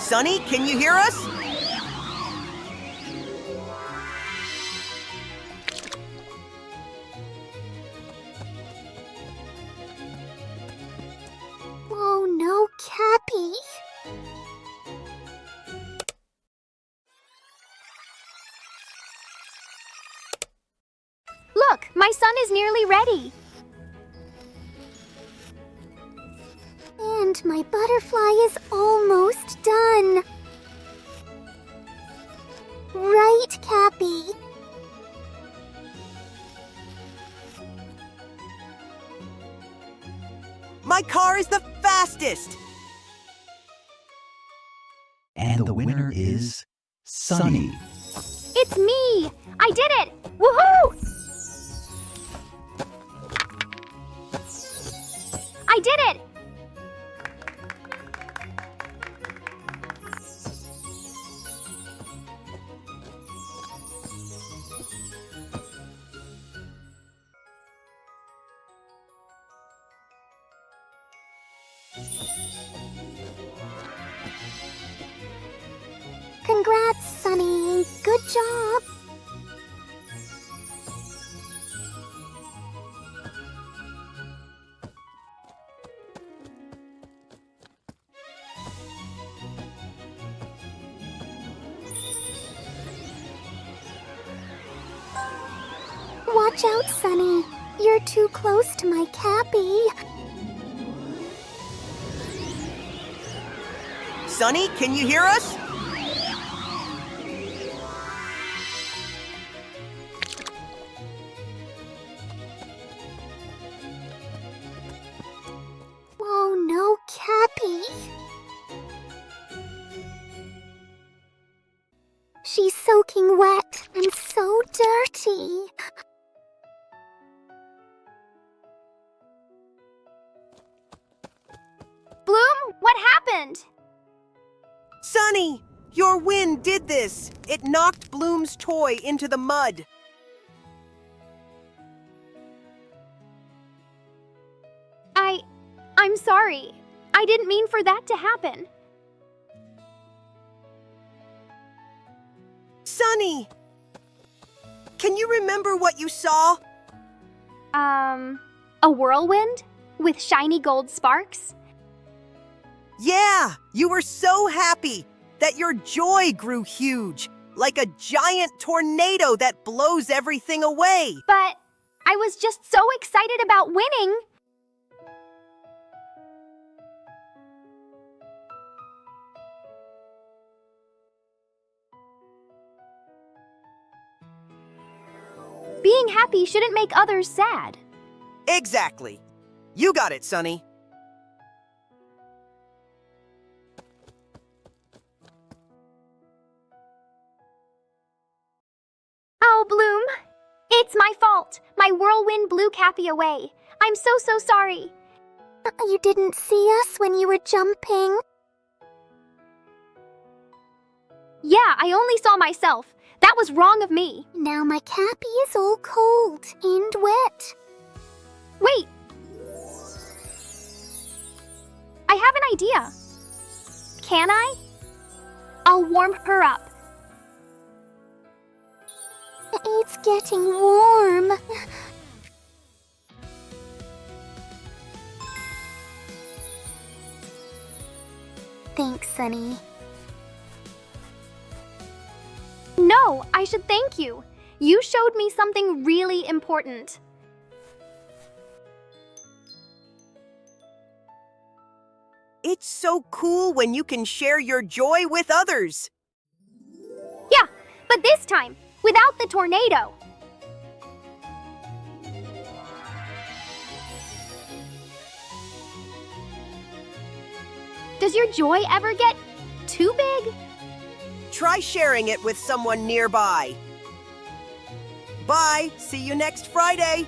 Sunny, can you hear us? Oh no, Capi! Look, my son is nearly ready. And my butterfly is almost done. Right, Capi? My car is the fastest! And the winner is Sunny. It's me! I did it! Woohoo! I did it! Congrats, Sunny. Good job. Watch out, Sunny. You're too close to my Capi. Sunny, can you hear us? Oh no, Capi. She's soaking wet and so dirty. Bloom, what happened? Sunny, your wind did this. It knocked Bloom's toy into the mud. I'm sorry. I didn't mean for that to happen. Sunny! Can you remember what you saw? A whirlwind? With shiny gold sparks? Yeah, you were so happy that your joy grew huge, like a giant tornado that blows everything away. But I was just so excited about winning. Being happy shouldn't make others sad. Exactly. You got it, Sunny. Oh, Bloom. It's my fault. My whirlwind blew Capi away. I'm so sorry. You didn't see us when you were jumping. Yeah, I only saw myself. That was wrong of me. Now my Capi is all cold and wet. Wait. I have an idea. Can I? I'll warm her up. It's getting warm. Thanks, Sunny. No, I should thank you. You showed me something really important. It's so cool when you can share your joy with others. Yeah, but this time, without the tornado. Does your joy ever get too big? Try sharing it with someone nearby. Bye. See you next Friday.